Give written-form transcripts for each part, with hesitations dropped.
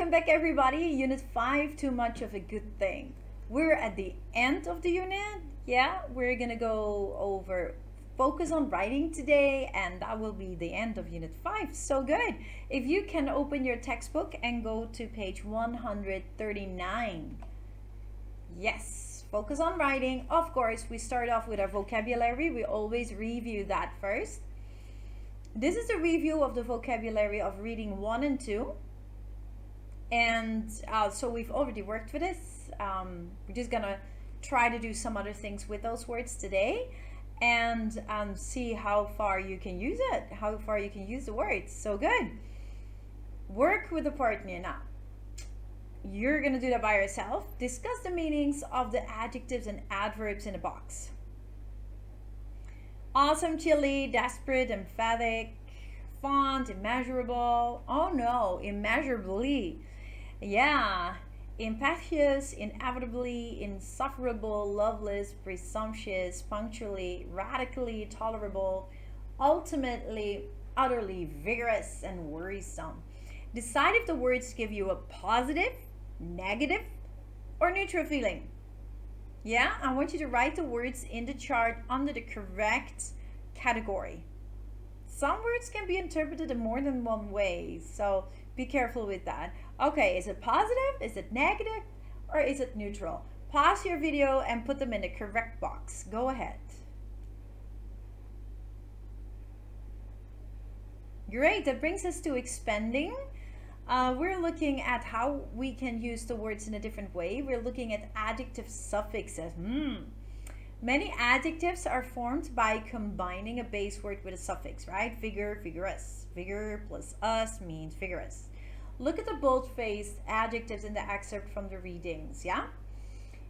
Welcome back everybody. Unit 5, too much of a good thing. We're at the end of the unit. Yeah, we're gonna go over focus on writing today, and that will be the end of unit 5. So good. If you can open your textbook and go to page 139. Yes, focus on writing. Of course, we start off with our vocabulary. We always review that first. This is a review of the vocabulary of reading 1 and 2. And so we've already worked with this. We're just gonna try to do some other things with those words today and see how far you can use it, how far you can use the words. So good. Work with a partner now. You're gonna do that by yourself. Discuss the meanings of the adjectives and adverbs in the box. Awesome, chilly, desperate, emphatic, font, immeasurable. Oh no, immeasurably. Yeah, impetuous, inevitably, insufferable, loveless, presumptuous, punctually, radically, tolerable, ultimately, utterly, vigorous, and worrisome. Decide if the words give you a positive, negative, or neutral feeling. Yeah, I want you to write the words in the chart under the correct category. Some words can be interpreted in more than one way, so be careful with that. Okay, is it positive, is it negative, or is it neutral? Pause your video and put them in the correct box. Go ahead. Great, that brings us to expanding. We're looking at how we can use the words in a different way. We're looking at adjective suffixes. Many adjectives are formed by combining a base word with a suffix, right? Vigor, vigorous. Vigor plus us means vigorous. Look at the bold-faced adjectives in the excerpt from the readings, yeah?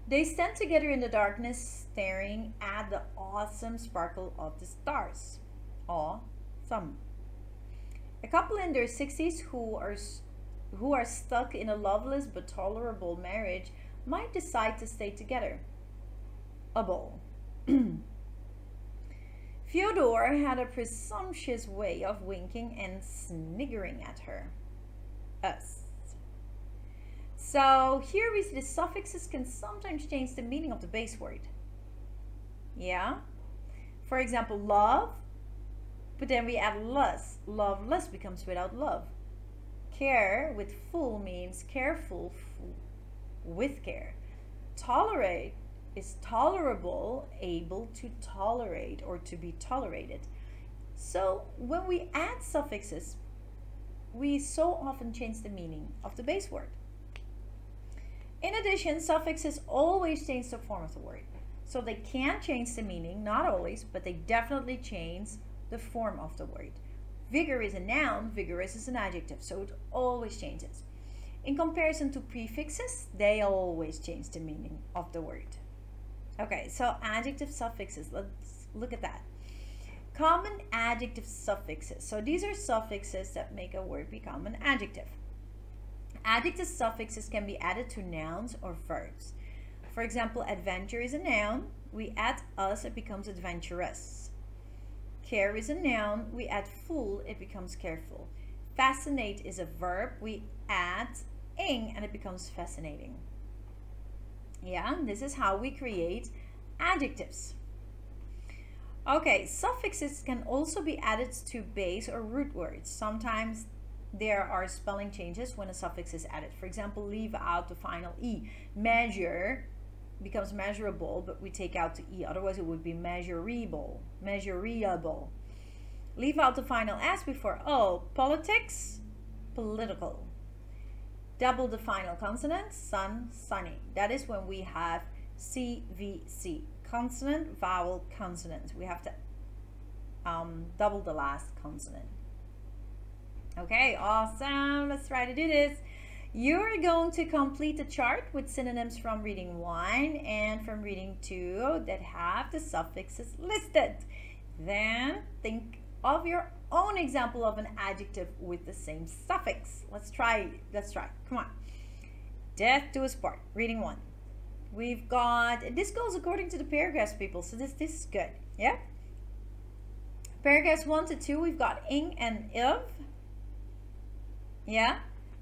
They stand together in the darkness, staring at the awesome sparkle of the stars. Awesome. A couple in their 60s who are stuck in a loveless but tolerable marriage might decide to stay together. A ball. Fyodor had a presumptuous way of winking and sniggering at her. Us. So here we see the suffixes can sometimes change the meaning of the base word. Yeah. For example, love, but then we add less. Loveless becomes without love. Care with full means careful with care. Tolerate is tolerable, able to tolerate or to be tolerated. So when we add suffixes, we so often change the meaning of the base word. In addition, suffixes always change the form of the word. So they can change the meaning, not always, but they definitely change the form of the word. Vigor is a noun, vigorous is an adjective, so it always changes. In comparison to prefixes, they always change the meaning of the word. Okay, so adjective suffixes, let's look at that. Common adjective suffixes. So these are suffixes that make a word become an adjective. Adjective suffixes can be added to nouns or verbs. For example, adventure is a noun. We add us, it becomes adventurous. Care is a noun. We add full, it becomes careful. Fascinate is a verb. We add ing and it becomes fascinating. Yeah, this is how we create adjectives. Okay, suffixes can also be added to base or root words. Sometimes there are spelling changes when a suffix is added. For example, leave out the final E. Measure becomes measurable, but we take out the E. Otherwise, it would be measurable. Measurable. Leave out the final S before O. Politics, political. Double the final consonant, sun, sunny. That is when we have CVC. Consonant, vowel, consonant. We have to double the last consonant. Okay, awesome. Let's try to do this. You're going to complete the chart with synonyms from reading 1 and from reading 2 that have the suffixes listed. Then think of your own example of an adjective with the same suffix. Let's try. Come on. Death do us part. Reading 1. We've got, this goes according to the paragraphs, people, so this is good. Yeah. Paragraphs 1 to 2, we've got ing and iv. Yeah.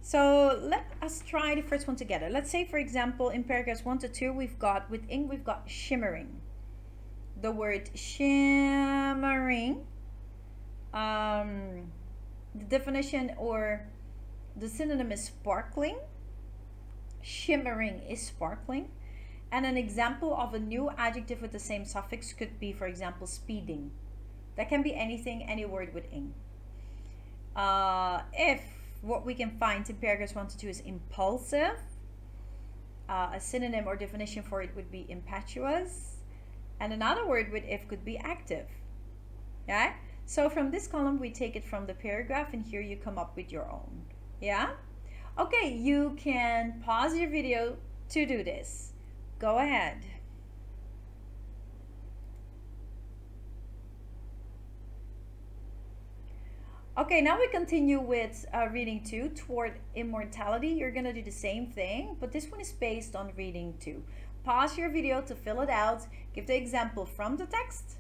So let us try the first one together. Let's say, for example, in paragraphs 1 to 2, we've got, with ink, we've got shimmering. The word shimmering, the definition or the synonym is sparkling. Shimmering is sparkling. And an example of a new adjective with the same suffix could be, for example, speeding. That can be anything, any word with ing. If what we can find in paragraphs 1 to 2 is impulsive, a synonym or definition for it would be impetuous. And another word with if could be active. Yeah? So from this column, we take it from the paragraph, and here you come up with your own. Yeah? Okay, you can pause your video to do this. Go ahead. Okay, now we continue with reading 2, Toward Immortality. You're going to do the same thing, but this one is based on reading 2. Pause your video to fill it out, give the example from the text,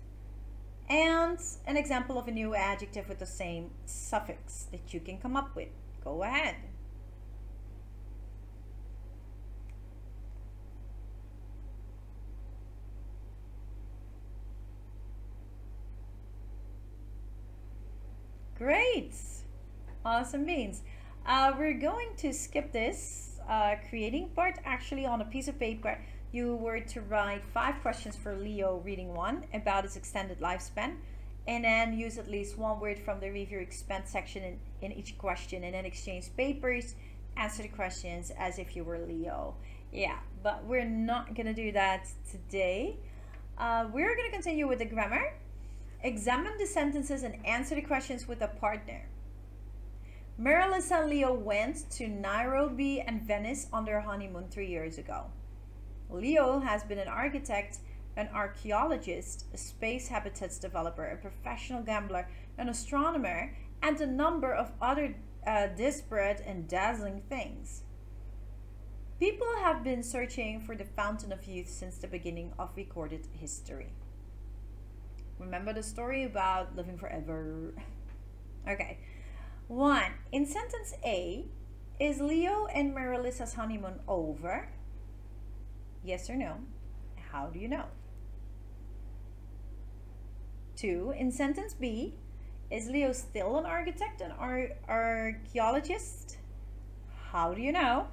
and an example of a new adjective with the same suffix that you can come up with. Go ahead. Great. Awesome beans. We're going to skip this creating part. Actually, on a piece of paper, you were to write 5 questions for Leo reading 1 about its extended lifespan, and then use at least 1 word from the review expense section in each question, and then exchange papers, answer the questions as if you were Leo. Yeah, but we're not gonna do that today. We're gonna continue with the grammar. Examine the sentences and answer the questions with a partner. Marilisa and Leo went to Nairobi and Venice on their honeymoon 3 years ago. Leo has been an architect, an archaeologist, a space habitats developer, a professional gambler, an astronomer, and a number of other disparate and dazzling things. People have been searching for the fountain of youth since the beginning of recorded history. Remember the story about living forever? Okay. 1. In sentence A, is Leo and Marilisa's honeymoon over? Yes or no? How do you know? 2. In sentence B, is Leo still an architect, an archaeologist? How do you know?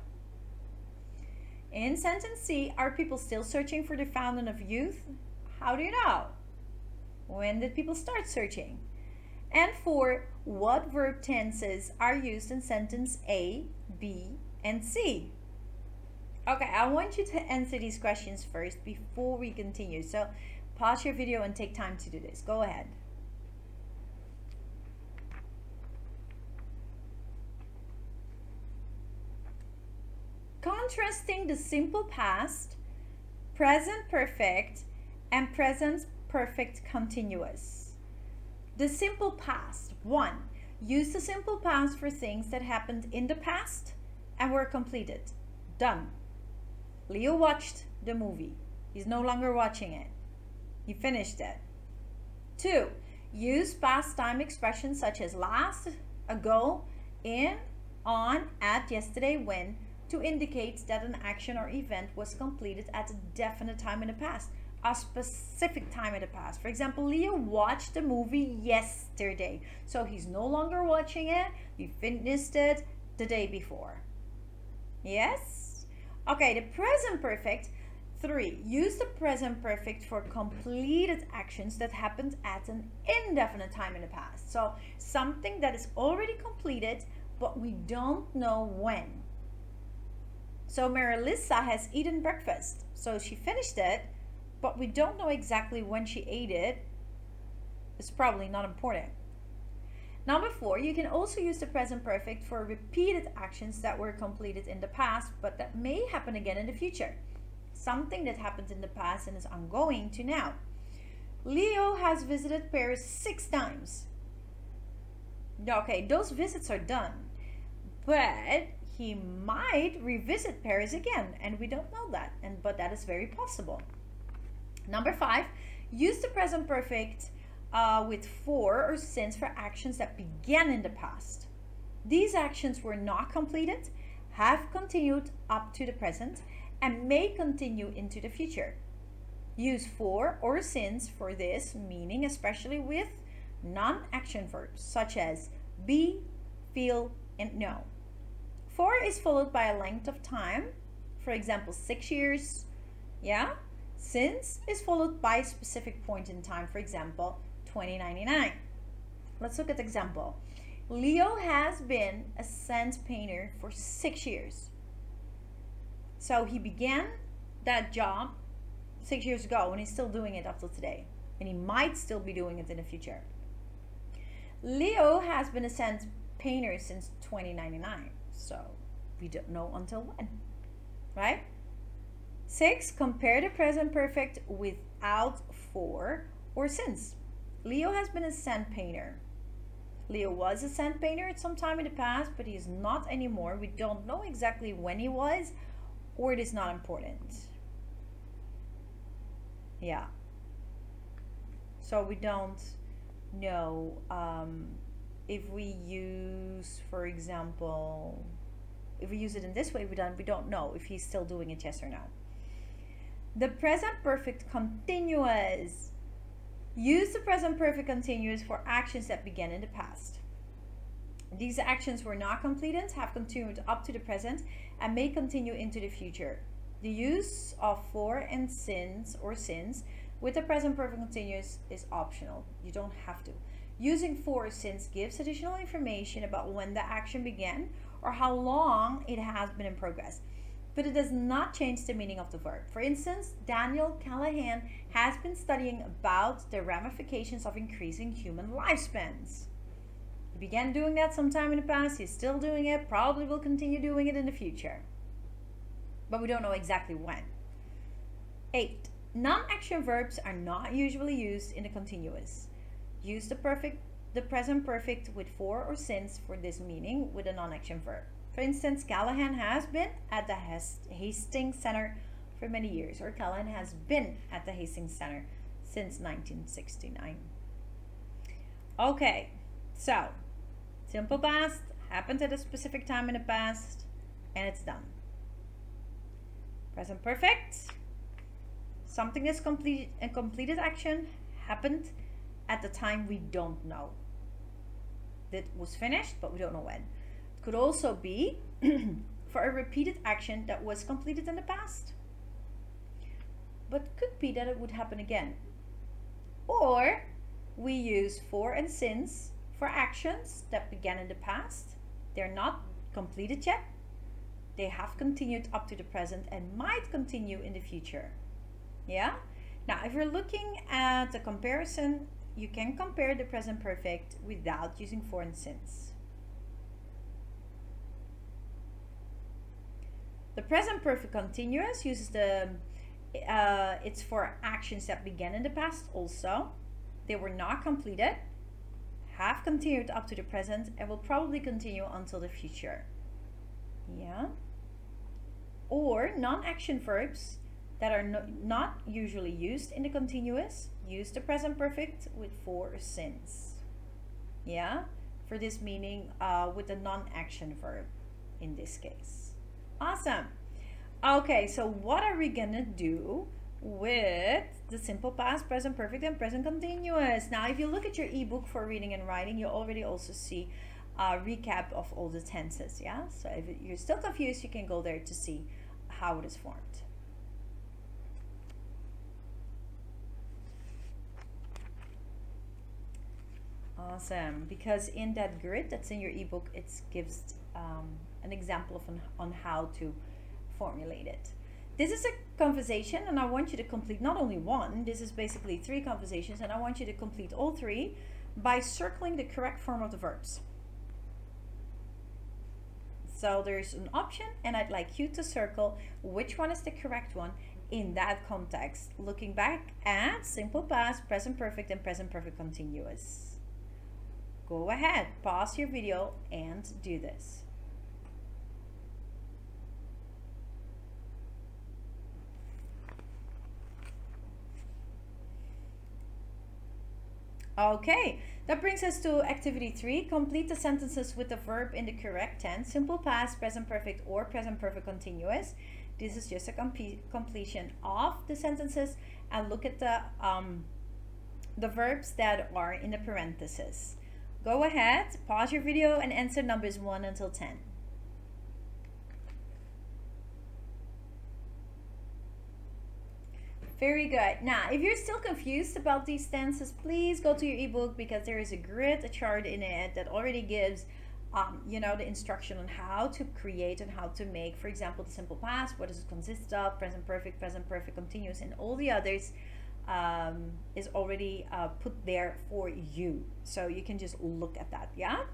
In sentence C, are people still searching for the fountain of youth? How do you know? When did people start searching? And 4, what verb tenses are used in sentence A, B, and C? Okay, I want you to answer these questions first before we continue. So pause your video and take time to do this. Go ahead. Contrasting the simple past, present perfect, and present perfect continuous. The simple past. 1. Use the simple past for things that happened in the past and were completed. Done. Leo watched the movie. He's no longer watching it. He finished it. 2. Use past time expressions such as last, ago, in, on, at, yesterday, when to indicate that an action or event was completed at a definite time in the past. A specific time in the past. For example, Leo watched the movie yesterday. So he's no longer watching it. He finished it the day before. Yes? Okay, the present perfect. 3. Use the present perfect for completed actions that happened at an indefinite time in the past. So something that is already completed, but we don't know when. So Marilisa has eaten breakfast. So she finished it, but we don't know exactly when she ate it. It's probably not important. Number 4, you can also use the present perfect for repeated actions that were completed in the past, but that may happen again in the future. Something that happened in the past and is ongoing to now. Leo has visited Paris 6 times. Okay, those visits are done, but he might revisit Paris again, and we don't know that, but that is very possible. Number 5, use the present perfect with for or since for actions that began in the past. These actions were not completed, have continued up to the present, and may continue into the future. Use for or since for this meaning, especially with non-action verbs such as be, feel, and know. For is followed by a length of time, for example, 6 years. Yeah? Since is followed by a specific point in time, for example, 2099. Let's look at the example. Leo has been a sand painter for 6 years. So he began that job 6 years ago and he's still doing it up till today. And he might still be doing it in the future. Leo has been a sand painter since 2099. So we don't know until when, right? 6, compare the present perfect without for or since. Leo has been a sand painter. Leo was a sand painter at some time in the past, but he is not anymore. We don't know exactly when he was, or it is not important. Yeah. So we don't know if we use, for example, if we use it in this way, we don't know if he's still doing it, yes or no. The present perfect continuous. Use the present perfect continuous for actions that began in the past. These actions were not completed, have continued up to the present, and may continue into the future. The use of for and since or since with the present perfect continuous is optional. You don't have to. Using for or since gives additional information about when the action began or how long it has been in progress, but it does not change the meaning of the verb. For instance, Daniel Callahan has been studying about the ramifications of increasing human lifespans. He began doing that sometime in the past, he's still doing it, probably will continue doing it in the future. But we don't know exactly when. 8. Non-action verbs are not usually used in the continuous. Use the present perfect with for or since for this meaning with a non-action verb. For instance, Callahan has been at the Hastings Center for many years, or Callahan has been at the Hastings Center since 1969. Okay, so simple past happened at a specific time in the past and it's done. Present perfect, something is completed, and completed action happened at the time we don't know. That was finished, but we don't know when. It could also be for a repeated action that was completed in the past, but could be that it would happen again. Or we use for and since for actions that began in the past. They're not completed yet. They have continued up to the present and might continue in the future. Yeah? Now, if you're looking at the comparison, you can compare the present perfect without using for and since. The present perfect continuous uses it's for actions that began in the past also. They were not completed, have continued up to the present, and will probably continue until the future. Yeah? Or non-action verbs that are not usually used in the continuous, use the present perfect with for or since. Yeah? For this meaning with a non-action verb in this case. Awesome. Okay, so what are we gonna do with the simple past, present perfect, and present continuous? Now, if you look at your ebook for reading and writing, you already also see a recap of all the tenses, yeah? So if you're still confused, you can go there to see how it is formed. Awesome, because in that grid that's in your ebook, it gives an example of on how to formulate it. This is a conversation and I want you to complete not only one, this is basically 3 conversations, and I want you to complete all 3 by circling the correct form of the verbs. So there's an option and I'd like you to circle which one is the correct one in that context, looking back at simple past, present perfect, and present perfect continuous. Go ahead, pause your video and do this. Okay, That brings us to activity 3. Complete the sentences with the verb in the correct tense, simple past, present perfect, or present perfect continuous. This is just a completion of the sentences, and look at the verbs that are in the parentheses. Go ahead, pause your video and answer numbers 1 until 10. Very good. Now, if you're still confused about these tenses, please go to your ebook, because there is a grid, a chart in it that already gives you know, the instruction on how to create and how to make, for example, the simple past, what does it consist of, present perfect, continuous, and all the others is already put there for you. So you can just look at that, yeah?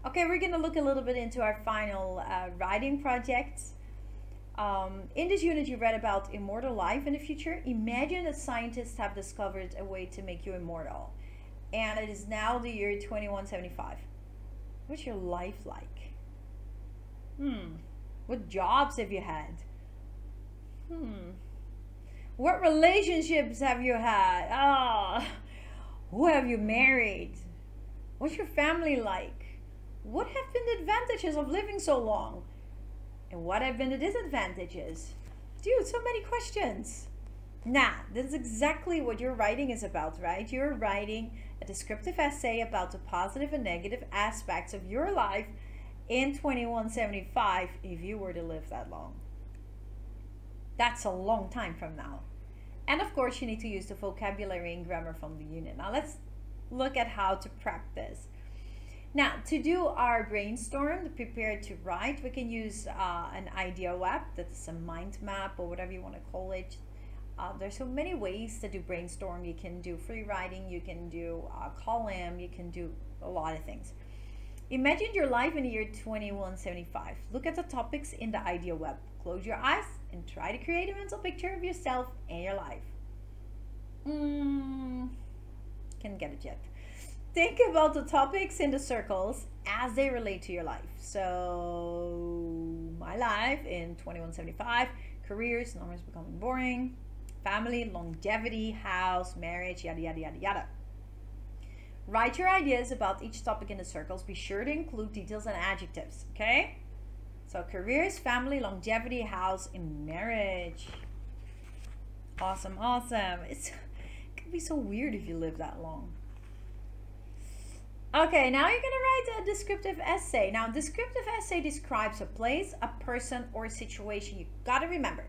Okay, we're gonna look a little bit into our final writing project. In this unit, you read about immortal life in the future. Imagine that scientists have discovered a way to make you immortal, and it is now the year 2175. What's your life like? What jobs have you had? What relationships have you had? Who have you married? What's your family like? What have been the advantages of living so long? And what have been the disadvantages? Dude, so many questions. Nah, this is exactly what your writing is about, right? You're writing a descriptive essay about the positive and negative aspects of your life in 2175 if you were to live that long. That's a long time from now. And of course, you need to use the vocabulary and grammar from the unit. Now let's look at how to practice. Now, to do our brainstorm, to prepare to write, we can use an idea web. That's a mind map or whatever you want to call it. There's so many ways to do brainstorm. You can do free writing, you can do column, you can do a lot of things. Imagine your life in the year 2175. Look at the topics in the idea web. Close your eyes and try to create a mental picture of yourself and your life. Can't get it yet. Think about the topics in the circles as they relate to your life. So, my life in 2175, careers, numbers becoming boring, family, longevity, house, marriage, yada, yada, yada, yada. Write your ideas about each topic in the circles. Be sure to include details and adjectives, okay? So, careers, family, longevity, house, and marriage. Awesome, awesome. It could be so weird if you live that long. Okay, now you're gonna write a descriptive essay. Now, descriptive essay describes a place, a person, or a situation. You gotta remember,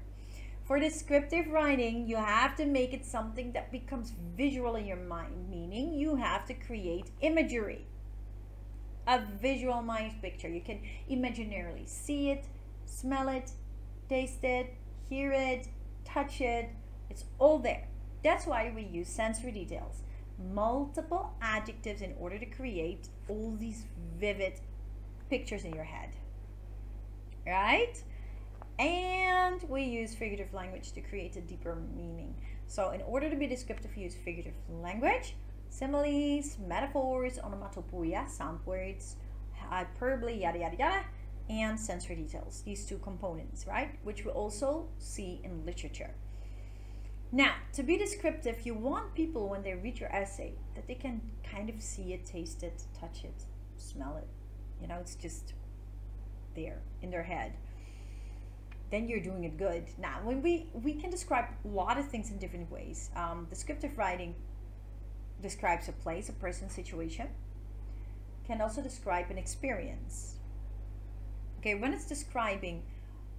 for descriptive writing, you have to make it something that becomes visual in your mind, meaning you have to create imagery. A visualized picture. You can imaginarily see it, smell it, taste it, hear it, touch it. It's all there. That's why we use sensory details. Multiple adjectives in order to create all these vivid pictures in your head, right? And we use figurative language to create a deeper meaning. So in order to be descriptive, you use figurative language, similes, metaphors, onomatopoeia, sound words, hyperbole, yada yada yada, and sensory details. These two components, right? Which we also see in literature. Now, to be descriptive, you want people, when they read your essay, that they can kind of see it, taste it, touch it, smell it. You know, it's just there in their head. Then you're doing it good. Now, when we can describe a lot of things in different ways. Descriptive writing describes a place, a person, situation. Can also describe an experience. Okay, when it's describing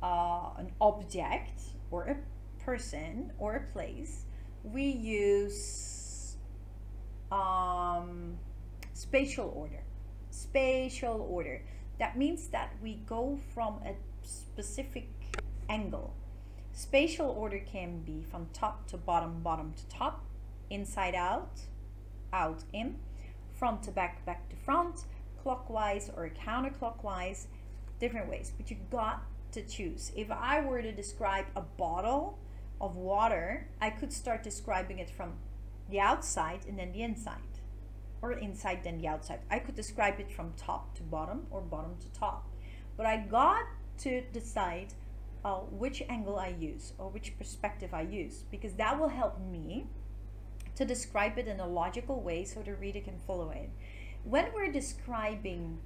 an object or a person or a place, we use spatial order. Spatial order. That means that we go from a specific angle. Spatial order can be from top to bottom, bottom to top, inside out, out in, front to back, back to front, clockwise or counterclockwise, different ways. But you got to choose. If I were to describe a bottle of water, I could start describing it from the outside and then the inside, or inside then the outside. I could describe it from top to bottom or bottom to top, but I got to decide which angle I use or which perspective I use, because that will help me to describe it in a logical way so the reader can follow it. When we're describing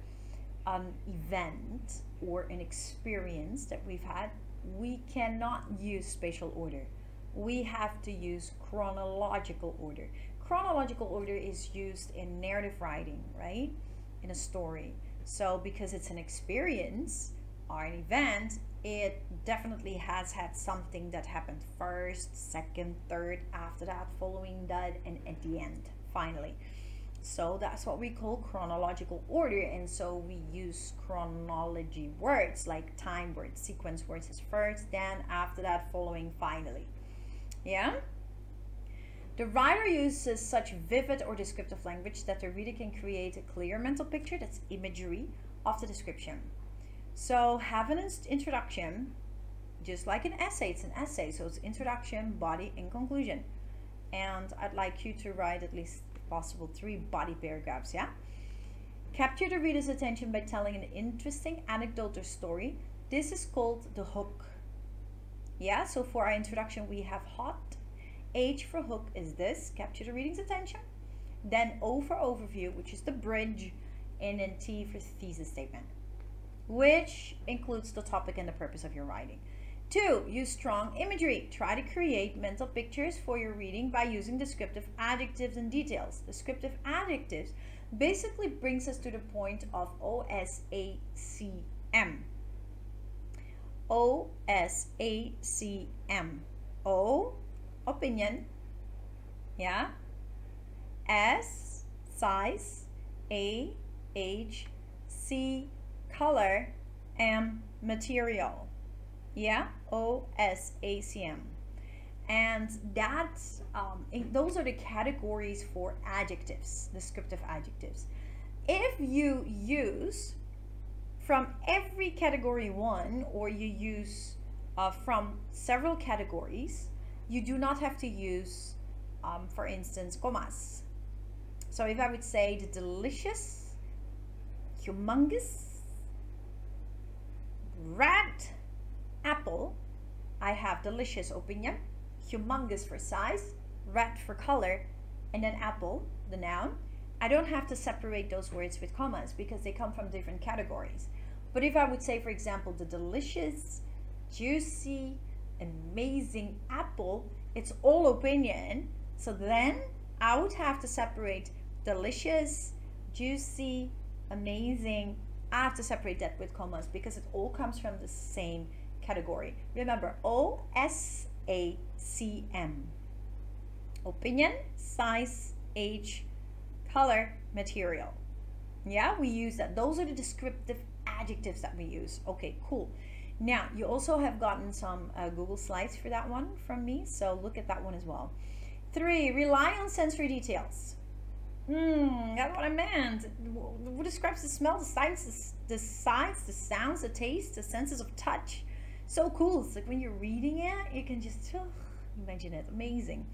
an event or an experience that we've had, we cannot use spatial order. We have to use chronological order. Chronological order is used in narrative writing, right? In a story. So because it's an experience or an event, it definitely has had something that happened first, second, third, after that, following that, and at the end, finally. So that's what we call chronological order, and so we use chronology words like time words, sequence words is first, then after that, following, finally. Yeah? The writer uses such vivid or descriptive language that the reader can create a clear mental picture, that's imagery, of the description. So have an introduction, just like an essay. It's an essay, so it's introduction, body, and conclusion. And I'd like you to write at least, if possible, 3 body paragraphs, yeah? Capture the reader's attention by telling an interesting anecdote or story. This is called the hook. Yeah, so for our introduction we have hot. H for hook is this, capture the reader's attention. Then O for overview, which is the bridge. And then T for thesis statement, which includes the topic and the purpose of your writing. 2, use strong imagery. Try to create mental pictures for your reading by using descriptive adjectives and details. Descriptive adjectives basically brings us to the point of OSACM. OSACM. O, opinion. Yeah. S, size. A, age. C, color. M, material. Yeah, OSACM. And that's those are the categories for adjectives, descriptive adjectives. If you use from every category one, or you use from several categories, you do not have to use, for instance, commas. So if I would say the delicious, humongous, red apple, I have delicious opinion, humongous for size, red for color, and then apple, the noun. I don't have to separate those words with commas because they come from different categories. But if I would say, for example, the delicious, juicy, amazing apple, it's all opinion. So then I would have to separate delicious, juicy, amazing. I have to separate that with commas because it all comes from the same category. Remember, OSACM. Opinion, size, age, color, material. Yeah, we use that. Those are the descriptive adjectives that we use. Okay, cool. Now, you also have gotten some Google Slides for that one from me, so look at that one as well. 3, rely on sensory details. That's what I meant. What describes the smell, the sights, the sounds, the taste, the senses of touch. So cool. It's like when you're reading it, you can just imagine it. Amazing.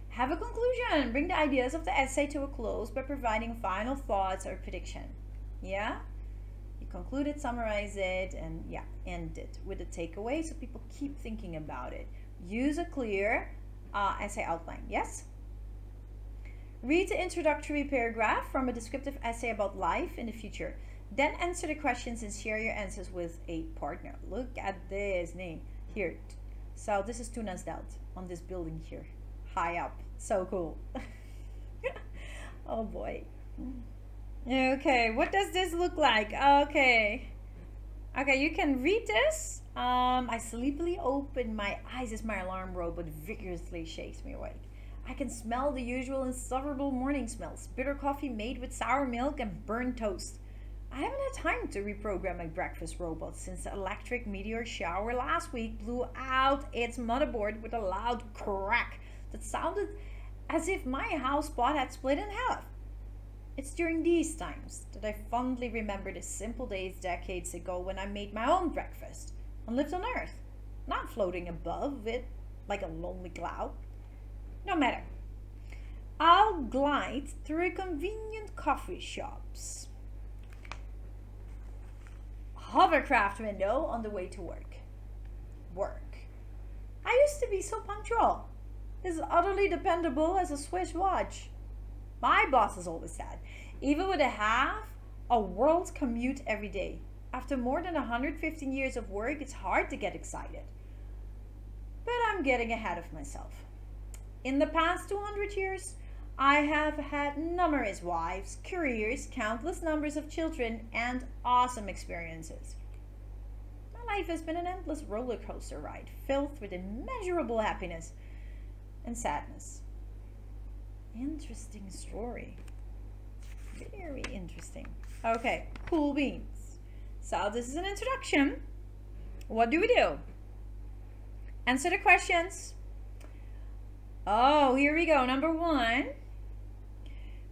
Have a conclusion. Bring the ideas of the essay to a close by providing final thoughts or prediction. Yeah? You conclude it, summarize it, and yeah, end it with a takeaway so people keep thinking about it. Use a clear essay outline. Yes? Read the introductory paragraph from a descriptive essay about life in the future. Then answer the questions and share your answers with a partner. Look at this name here. So this is Tunansdelt on this building here, high up. So cool. Oh boy. Okay, what does this look like? Okay, you can read this. I sleepily open my eyes as my alarm robot vigorously shakes me awake. I can smell the usual insufferable morning smells. Bitter coffee made with sour milk and burnt toast. I haven't had time to reprogram my breakfast robot since the electric meteor shower last week blew out its motherboard with a loud crack that sounded as if my house pot had split in half. It's during these times that I fondly remember the simple days decades ago when I made my own breakfast and lived on Earth, not floating above it like a lonely cloud. No matter. I'll glide through convenient coffee shops. Hovercraft window on the way to work. I used to be so punctual. is utterly dependable as a Swiss watch. My boss has always said, even with a world commute every day, after more than 115 years of work, it's hard to get excited. But I'm getting ahead of myself. In the past 200 years, I have had numerous wives, careers, countless numbers of children, and awesome experiences. My life has been an endless roller coaster ride, filled with immeasurable happiness and sadness. Interesting story. Very interesting. Okay, cool beans. So this is an introduction. What do we do? Answer the questions. Oh, here we go. Number 1.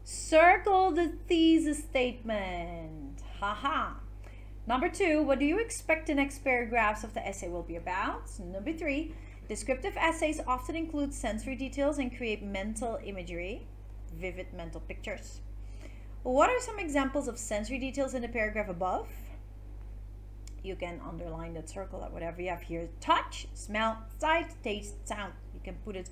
Circle the thesis statement. Haha. Number 2, what do you expect the next paragraphs of the essay will be about? Number 3, descriptive essays often include sensory details and create mental imagery, vivid mental pictures. What are some examples of sensory details in the paragraph above? You can underline that, circle that, whatever you have here. Touch, smell, sight, taste, sound. You can put it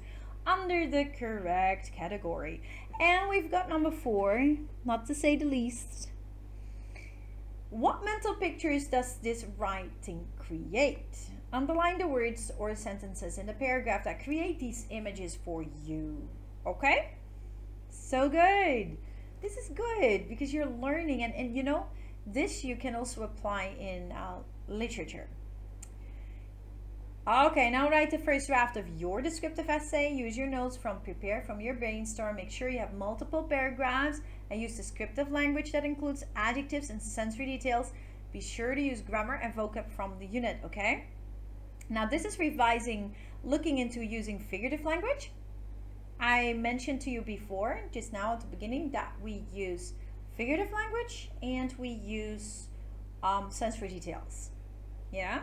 under the correct category. And we've got number 4, not to say the least. What mental pictures does this writing create? Underline the words or sentences in the paragraph that create these images for you. Okay? So good. This is good because you're learning, and you know, this you can also apply in literature. Okay, now write the first draft of your descriptive essay. Use your notes prepare from your brainstorm. Make sure you have multiple paragraphs and use descriptive language that includes adjectives and sensory details. Be sure to use grammar and vocab from the unit, okay? Now this is revising, looking into using figurative language. I mentioned to you before, just now at the beginning, that we use figurative language and we use sensory details. Yeah?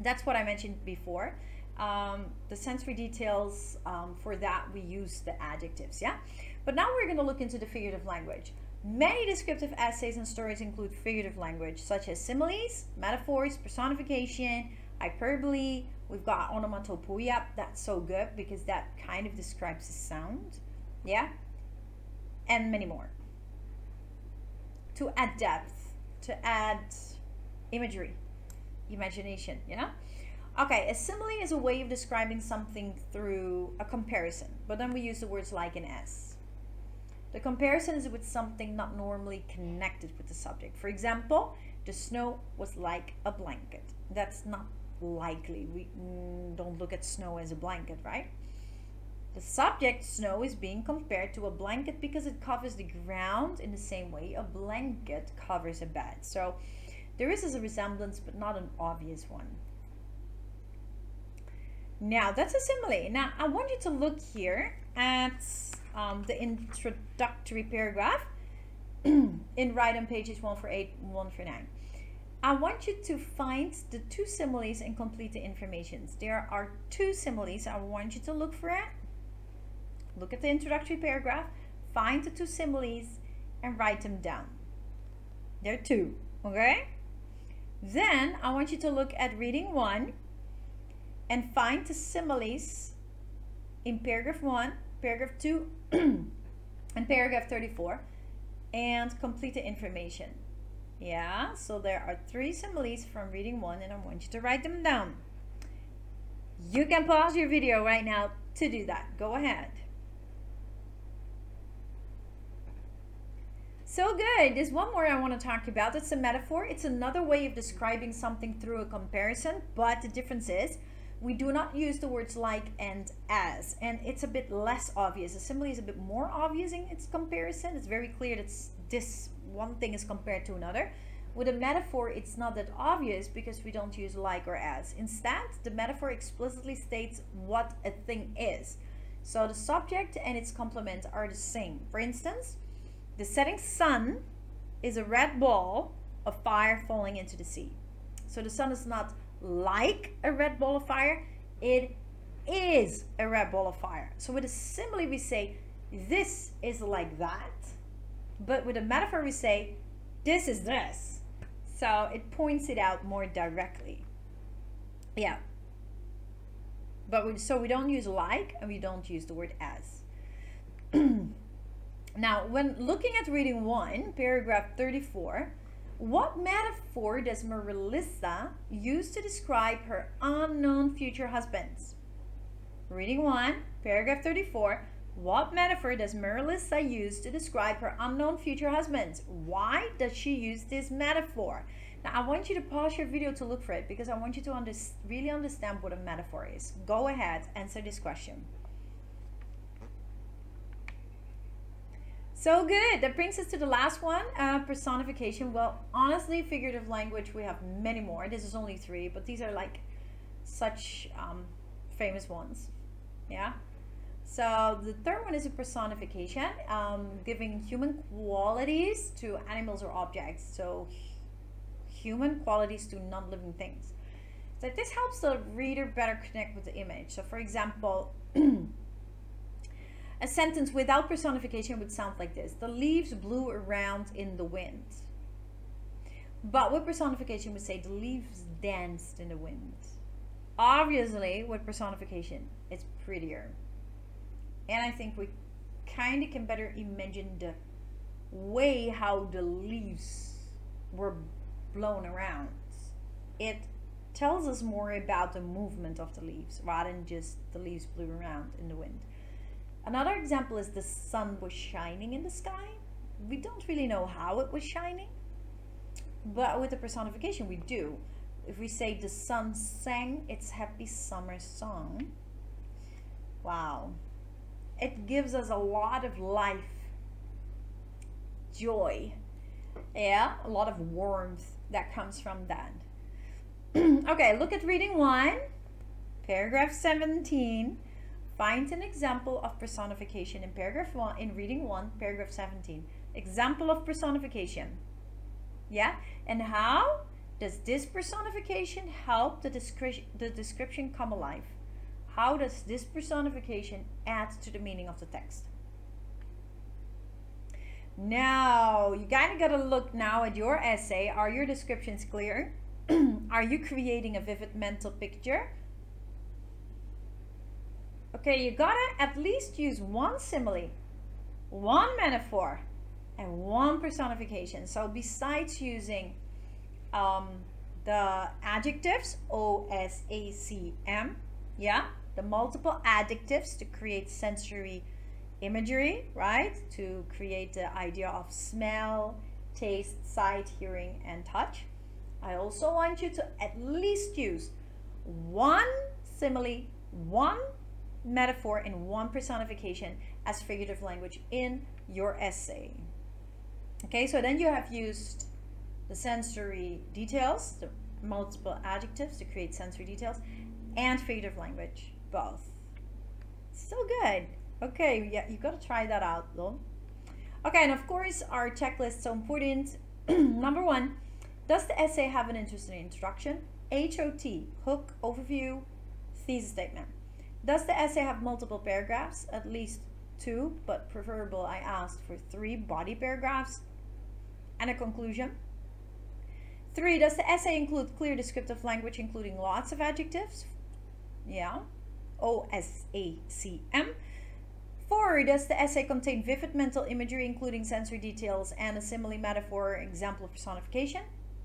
That's what I mentioned before. The sensory details, for that we use the adjectives, yeah? But now we're going to look into the figurative language. Many descriptive essays and stories include figurative language, such as similes, metaphors, personification, hyperbole. We've got onomatopoeia. That's so good because that kind of describes the sound, yeah? And many more. To add depth, to add imagery, imagination, you know? Okay, a simile is a way of describing something through a comparison, but then we use the words like and as. The comparison is with something not normally connected with the subject. For example, the snow was like a blanket. That's not likely. We don't look at snow as a blanket, right? The subject, snow, is being compared to a blanket because it covers the ground in the same way a blanket covers a bed. So there is a resemblance, but not an obvious one. Now, that's a simile. Now, I want you to look here at the introductory paragraph in right on pages 148 and 149. I want you to find the 2 similes and complete the informations. There are 2 similes. I want you to look for it. Look at the introductory paragraph, find the 2 similes, and write them down. There are 2, okay? Then I want you to look at reading 1 and find the similes in paragraph 1, paragraph 2, and paragraph 34, and complete the information. Yeah, so there are 3 similes from reading 1, and I want you to write them down. You can pause your video right now to do that. Go ahead. So good. There's one more I want to talk about. It's a metaphor. It's another way of describing something through a comparison, but the difference is we do not use the words like and as, and it's a bit less obvious. A simile is a bit more obvious in its comparison. It's very clear that this one thing is compared to another. With a metaphor, it's not that obvious because we don't use like or as. Instead, the metaphor explicitly states what a thing is. So the subject and its complement are the same. For instance, the setting sun is a red ball of fire falling into the sea. So the sun is not like a red ball of fire, it is a red ball of fire. So with a simile we say this is like that, but with a metaphor we say this is this. So it points it out more directly. Yeah. But so we don't use like and we don't use the word as. Now, when looking at reading 1, paragraph 34, what metaphor does Marilisa use to describe her unknown future husbands? Reading 1, paragraph 34, what metaphor does Marilisa use to describe her unknown future husbands? Why does she use this metaphor? Now, I want you to pause your video to look for it because I want you to really understand what a metaphor is. Go ahead, answer this question. So good. That brings us to the last one, personification. Well, honestly, figurative language, we have many more. This is only 3, but these are like such famous ones. Yeah. So the third one is a personification, giving human qualities to animals or objects. So human qualities to non-living things. So this helps the reader better connect with the image. So for example, a sentence without personification would sound like this: the leaves blew around in the wind. But with personification we say the leaves danced in the wind. Obviously with personification it's prettier. And I think we kind of can better imagine the way how the leaves were blown around. It tells us more about the movement of the leaves rather than just the leaves blew around in the wind. Another example is the sun was shining in the sky. We don't really know how it was shining, but with the personification we do. If we say the sun sang its happy summer song, wow, it gives us a lot of life, joy, yeah, a lot of warmth that comes from that. Okay, look at reading 1, paragraph 17. Find an example of personification in paragraph 1, in reading 1, paragraph 17. Example of personification. Yeah, and how does this personification help the description come alive? How does this personification add to the meaning of the text? Now, you kind of got to look now at your essay. Are your descriptions clear? Are you creating a vivid mental picture? Okay, you gotta at least use one simile, one metaphor, and one personification. So besides using the adjectives, OSACM, yeah, the multiple adjectives to create sensory imagery, right? To create the idea of smell, taste, sight, hearing, and touch. I also want you to at least use one simile, one metaphor, and one personification as figurative language in your essay. Okay, so then you have used the sensory details, the multiple adjectives to create sensory details, and figurative language, both. So good. Okay, yeah, you gotta try that out though. Okay, and of course our checklist is so important. Number 1, does the essay have an interesting introduction? HOT, hook, overview, thesis statement. Does the essay have multiple paragraphs? At least 2, but preferable, I asked for 3 body paragraphs and a conclusion. 3, does the essay include clear descriptive language including lots of adjectives? Yeah, OSACM. 4, does the essay contain vivid mental imagery including sensory details and a simile, metaphor, example of personification?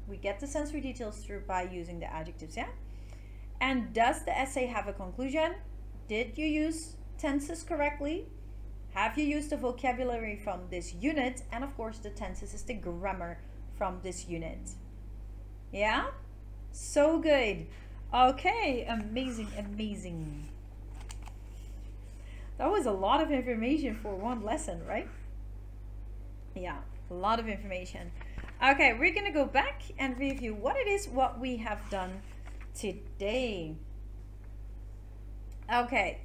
We get the sensory details through by using the adjectives, yeah? And does the essay have a conclusion? Did you use tenses correctly? Have you used the vocabulary from this unit? And of course the tenses is the grammar from this unit. Yeah? So good. Okay, amazing, amazing. That was a lot of information for one lesson, right? Yeah, a lot of information. Okay, we're gonna go back and review what it is what we have done today. Okay,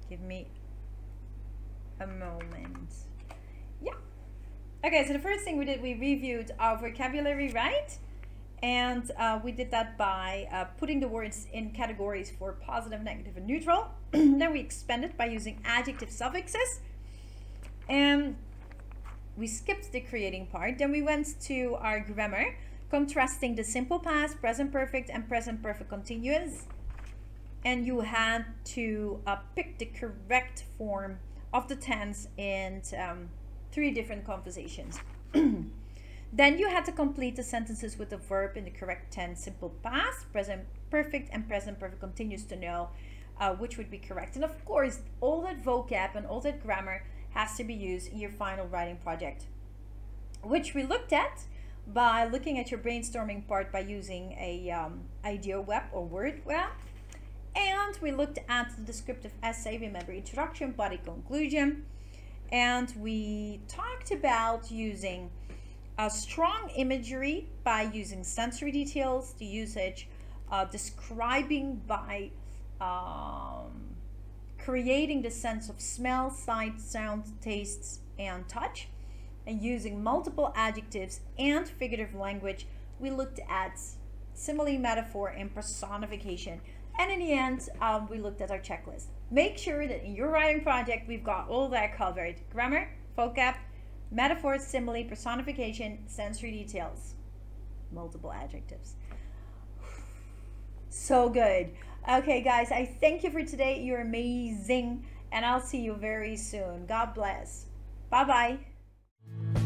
give me a moment. Yeah. Okay, so the first thing we did, we reviewed our vocabulary, right? And we did that by putting the words in categories for positive, negative, and neutral. Then we expanded by using adjective suffixes. And we skipped the creating part. Then we went to our grammar, contrasting the simple past, present perfect, and present perfect continuous. and you had to pick the correct form of the tense in 3 different conversations. Then you had to complete the sentences with the verb in the correct tense: simple past, present perfect, and present perfect continuous to know which would be correct. And of course, all that vocab and all that grammar has to be used in your final writing project, which we looked at by looking at your brainstorming part by using a IdeaWeb or WordWeb. And we looked at the descriptive essay, remember, introduction, body, conclusion. And we talked about using a strong imagery by using sensory details, the usage describing by creating the sense of smell, sight, sound, tastes, and touch, and using multiple adjectives and figurative language. We looked at simile, metaphor, and personification. And in the end, we looked at our checklist. Make sure that in your writing project, we've got all that covered: grammar, vocab, metaphors, simile, personification, sensory details, multiple adjectives. So good. Okay, guys, I thank you for today. You're amazing. And I'll see you very soon. God bless. Bye-bye.